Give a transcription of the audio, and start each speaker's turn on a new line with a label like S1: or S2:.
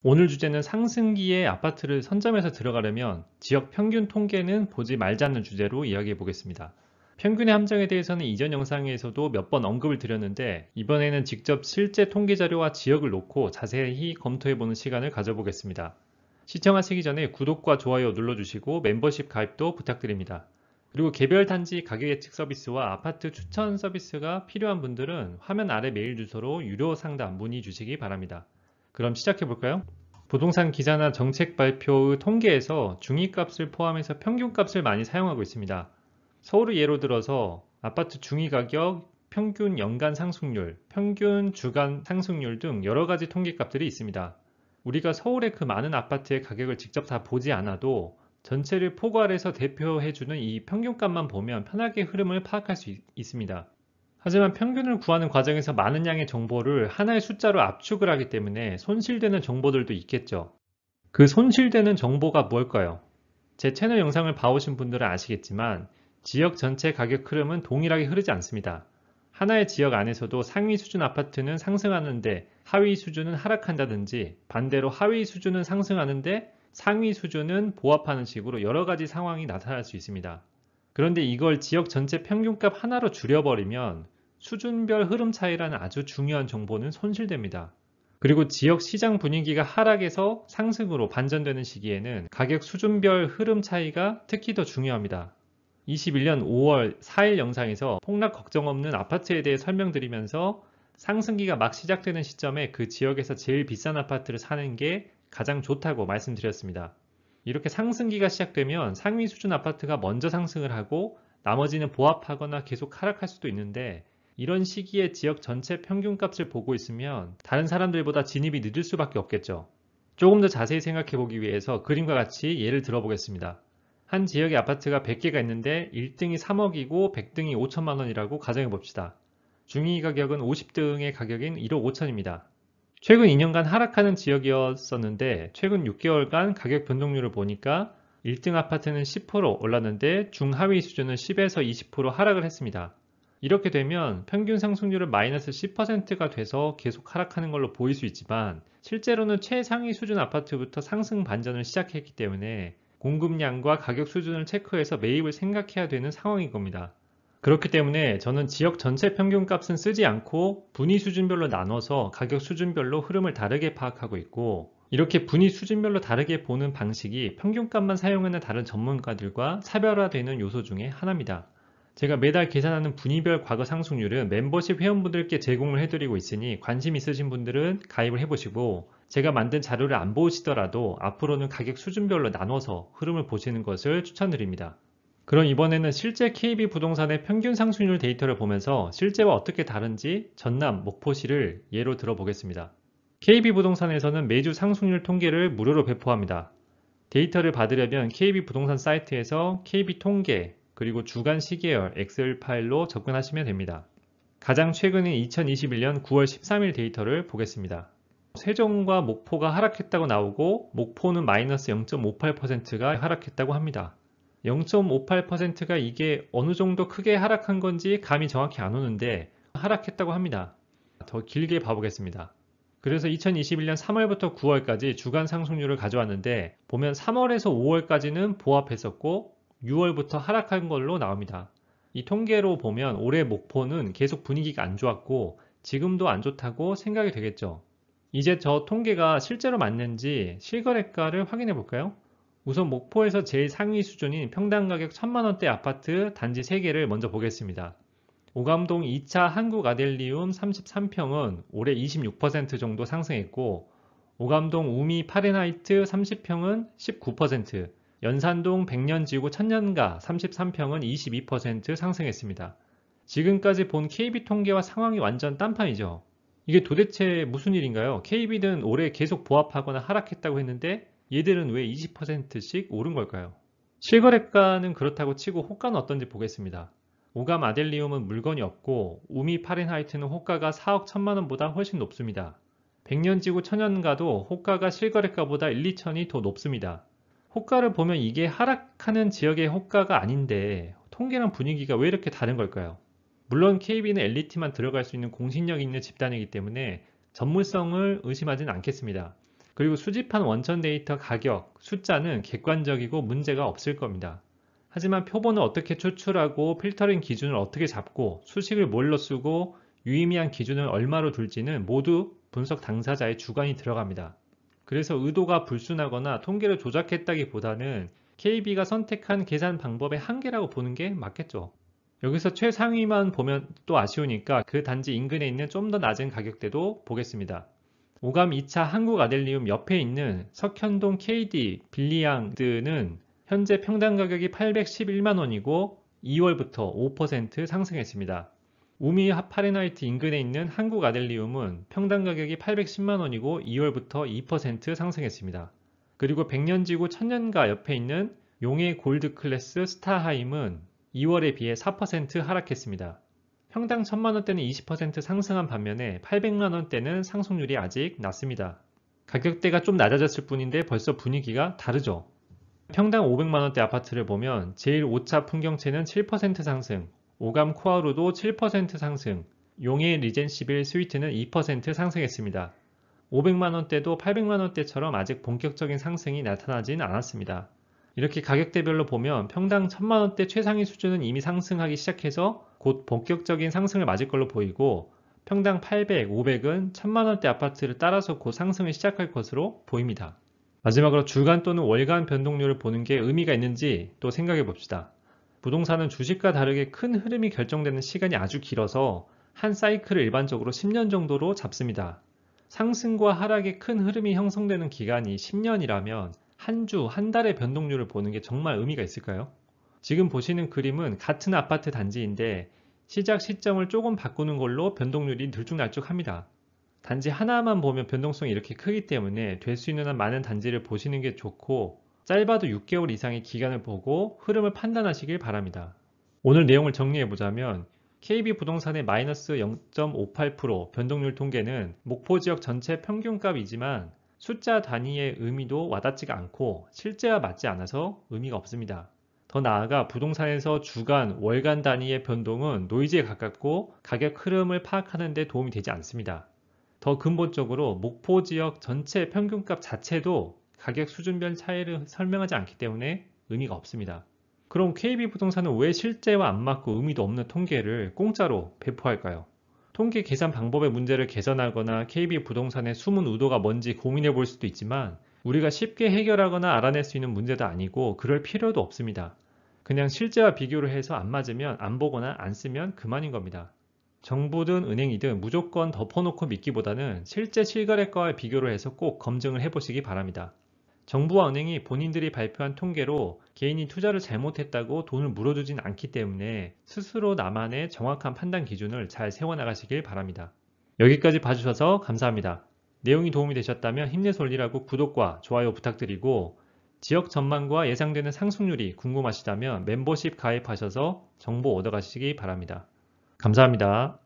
S1: 오늘 주제는 상승기에 아파트를 선점해서 들어가려면 지역 평균 통계는 보지 말자는 주제로 이야기해 보겠습니다. 평균의 함정에 대해서는 이전 영상에서도 몇 번 언급을 드렸는데 이번에는 직접 실제 통계 자료와 지역을 놓고 자세히 검토해 보는 시간을 가져보겠습니다. 시청하시기 전에 구독과 좋아요 눌러주시고 멤버십 가입도 부탁드립니다. 그리고 개별 단지 가격 예측 서비스와 아파트 추천 서비스가 필요한 분들은 화면 아래 메일 주소로 유료 상담 문의 주시기 바랍니다. 그럼 시작해 볼까요? 부동산 기사나 정책 발표의 통계에서 중위값을 포함해서 평균값을 많이 사용하고 있습니다. 서울을 예로 들어서 아파트 중위가격, 평균 연간 상승률, 평균 주간 상승률 등 여러 가지 통계값들이 있습니다. 우리가 서울의 그 많은 아파트의 가격을 직접 다 보지 않아도 전체를 포괄해서 대표해주는 이 평균값만 보면 편하게 흐름을 파악할 수 있습니다. 하지만 평균을 구하는 과정에서 많은 양의 정보를 하나의 숫자로 압축을 하기 때문에 손실되는 정보들도 있겠죠. 그 손실되는 정보가 뭘까요? 제 채널 영상을 봐오신 분들은 아시겠지만 지역 전체 가격 흐름은 동일하게 흐르지 않습니다. 하나의 지역 안에서도 상위 수준 아파트는 상승하는데 하위 수준은 하락한다든지 반대로 하위 수준은 상승하는데 상위 수준은 보합하는 식으로 여러 가지 상황이 나타날 수 있습니다. 그런데 이걸 지역 전체 평균값 하나로 줄여버리면 수준별 흐름 차이라는 아주 중요한 정보는 손실됩니다. 그리고 지역 시장 분위기가 하락에서 상승으로 반전되는 시기에는 가격 수준별 흐름 차이가 특히 더 중요합니다. 21년 5월 4일 영상에서 폭락 걱정 없는 아파트에 대해 설명드리면서 상승기가 막 시작되는 시점에 그 지역에서 제일 비싼 아파트를 사는 게 가장 좋다고 말씀드렸습니다. 이렇게 상승기가 시작되면 상위 수준 아파트가 먼저 상승을 하고 나머지는 보합하거나 계속 하락할 수도 있는데 이런 시기에 지역 전체 평균값을 보고 있으면 다른 사람들보다 진입이 늦을 수밖에 없겠죠. 조금 더 자세히 생각해 보기 위해서 그림과 같이 예를 들어 보겠습니다. 한 지역의 아파트가 100개가 있는데 1등이 3억이고 100등이 5천만 원이라고 가정해 봅시다. 중위 가격은 50등의 가격인 1억 5천입니다. 최근 2년간 하락하는 지역이었었는데 최근 6개월간 가격 변동률을 보니까 1등 아파트는 10% 올랐는데 중하위 수준은 10에서 20% 하락을 했습니다. 이렇게 되면 평균 상승률은 마이너스 10%가 돼서 계속 하락하는 걸로 보일 수 있지만 실제로는 최상위 수준 아파트부터 상승 반전을 시작했기 때문에 공급량과 가격 수준을 체크해서 매입을 생각해야 되는 상황인 겁니다. 그렇기 때문에 저는 지역 전체 평균값은 쓰지 않고 분위 수준별로 나눠서 가격 수준별로 흐름을 다르게 파악하고 있고 이렇게 분위 수준별로 다르게 보는 방식이 평균값만 사용하는 다른 전문가들과 차별화되는 요소 중에 하나입니다. 제가 매달 계산하는 분위별 과거 상승률은 멤버십 회원분들께 제공을 해드리고 있으니 관심 있으신 분들은 가입을 해보시고 제가 만든 자료를 안 보시더라도 앞으로는 가격 수준별로 나눠서 흐름을 보시는 것을 추천드립니다. 그럼 이번에는 실제 KB 부동산의 평균 상승률 데이터를 보면서 실제와 어떻게 다른지 전남, 목포시를 예로 들어보겠습니다. KB 부동산에서는 매주 상승률 통계를 무료로 배포합니다. 데이터를 받으려면 KB 부동산 사이트에서 KB 통계, 그리고 주간 시계열 엑셀 파일로 접근하시면 됩니다. 가장 최근인 2021년 9월 13일 데이터를 보겠습니다. 세종과 목포가 하락했다고 나오고 목포는 마이너스 0.58%가 하락했다고 합니다. 0.58%가 이게 어느 정도 크게 하락한 건지 감이 정확히 안 오는데 하락했다고 합니다. 더 길게 봐보겠습니다. 그래서 2021년 3월부터 9월까지 주간 상승률을 가져왔는데 보면 3월에서 5월까지는 보합했었고 6월부터 하락한 걸로 나옵니다. 이 통계로 보면 올해 목포는 계속 분위기가 안 좋았고 지금도 안 좋다고 생각이 되겠죠. 이제 저 통계가 실제로 맞는지 실거래가를 확인해 볼까요? 우선 목포에서 제일 상위 수준인 평당 가격 1000만원대 아파트 단지 3개를 먼저 보겠습니다. 오감동 2차 한국 아델리움 33평은 올해 26% 정도 상승했고 오감동 우미 파렌하이트 30평은 19%, 연산동 백년지구 천년가 33평은 22% 상승했습니다. 지금까지 본 KB 통계와 상황이 완전 딴판이죠. 이게 도대체 무슨 일인가요? KB는 올해 계속 보합하거나 하락했다고 했는데 얘들은 왜 20%씩 오른 걸까요? 실거래가는 그렇다고 치고 호가는 어떤지 보겠습니다. 오감 아델리움은 물건이 없고 우미 파렌하이트는 호가가 4억 1000만원보다 훨씬 높습니다. 백년지구 천연가도 호가가 실거래가보다 1, 2천이 더 높습니다. 호가를 보면 이게 하락하는 지역의 호가가 아닌데 통계랑 분위기가 왜 이렇게 다른 걸까요? 물론 KB는 엘리트만 들어갈 수 있는 공신력 있는 집단이기 때문에 전문성을 의심하진 않겠습니다. 그리고 수집한 원천 데이터 가격, 숫자는 객관적이고 문제가 없을 겁니다. 하지만 표본을 어떻게 추출하고 필터링 기준을 어떻게 잡고 수식을 뭘로 쓰고 유의미한 기준을 얼마로 둘지는 모두 분석 당사자의 주관이 들어갑니다. 그래서 의도가 불순하거나 통계를 조작했다기보다는 KB가 선택한 계산 방법의 한계라고 보는 게 맞겠죠. 여기서 최상위만 보면 또 아쉬우니까 그 단지 인근에 있는 좀 더 낮은 가격대도 보겠습니다. 오감 2차 한국아델리움 옆에 있는 석현동 KD 빌리양드는 현재 평당 가격이 811만원이고 2월부터 5% 상승했습니다. 우미 파레나이트 인근에 있는 한국아델리움은 평당 가격이 810만원이고 2월부터 2% 상승했습니다. 그리고 백년지구 천년가 옆에 있는 용해 골드클래스 스타하임은 2월에 비해 4% 하락했습니다. 평당 1000만원대는 20% 상승한 반면에 800만원대는 상승률이 아직 낮습니다. 가격대가 좀 낮아졌을 뿐인데 벌써 분위기가 다르죠. 평당 500만원대 아파트를 보면 제일 5차 풍경채는 7% 상승, 오감 코아루도 7% 상승, 용해 리젠시빌 스위트는 2% 상승했습니다. 500만원대도 800만원대처럼 아직 본격적인 상승이 나타나진 않았습니다. 이렇게 가격대별로 보면 평당 1000만원대 최상위 수준은 이미 상승하기 시작해서 곧 본격적인 상승을 맞을 걸로 보이고 평당 800, 500은 1000만원대 아파트를 따라서 곧 상승을 시작할 것으로 보입니다. 마지막으로 주간 또는 월간 변동률을 보는 게 의미가 있는지 또 생각해 봅시다. 부동산은 주식과 다르게 큰 흐름이 결정되는 시간이 아주 길어서 한 사이클을 일반적으로 10년 정도로 잡습니다. 상승과 하락의 큰 흐름이 형성되는 기간이 10년이라면 한 주, 한 달의 변동률을 보는 게 정말 의미가 있을까요? 지금 보시는 그림은 같은 아파트 단지인데 시작 시점을 조금 바꾸는 걸로 변동률이 들쭉날쭉합니다. 단지 하나만 보면 변동성이 이렇게 크기 때문에 될 수 있는 한 많은 단지를 보시는 게 좋고 짧아도 6개월 이상의 기간을 보고 흐름을 판단하시길 바랍니다. 오늘 내용을 정리해보자면 KB부동산의 마이너스 0.58% 변동률 통계는 목포지역 전체 평균값이지만 숫자 단위의 의미도 와닿지가 않고 실제와 맞지 않아서 의미가 없습니다. 더 나아가 부동산에서 주간, 월간 단위의 변동은 노이즈에 가깝고 가격 흐름을 파악하는 데 도움이 되지 않습니다. 더 근본적으로 목포 지역 전체 평균값 자체도 가격 수준별 차이를 설명하지 않기 때문에 의미가 없습니다. 그럼 KB부동산은 왜 실제와 안 맞고 의미도 없는 통계를 공짜로 배포할까요? 통계 계산 방법의 문제를 개선하거나 KB부동산의 숨은 의도가 뭔지 고민해 볼 수도 있지만 우리가 쉽게 해결하거나 알아낼 수 있는 문제도 아니고 그럴 필요도 없습니다. 그냥 실제와 비교를 해서 안 맞으면 안 보거나 안 쓰면 그만인 겁니다. 정부든 은행이든 무조건 덮어놓고 믿기보다는 실제 실거래가와 비교를 해서 꼭 검증을 해보시기 바랍니다. 정부와 은행이 본인들이 발표한 통계로 개인이 투자를 잘못했다고 돈을 물어주진 않기 때문에 스스로 나만의 정확한 판단 기준을 잘 세워나가시길 바랍니다. 여기까지 봐주셔서 감사합니다. 내용이 도움이 되셨다면 힘내서 올리라고 구독과 좋아요 부탁드리고 지역 전망과 예상되는 상승률이 궁금하시다면 멤버십 가입하셔서 정보 얻어가시기 바랍니다. 감사합니다.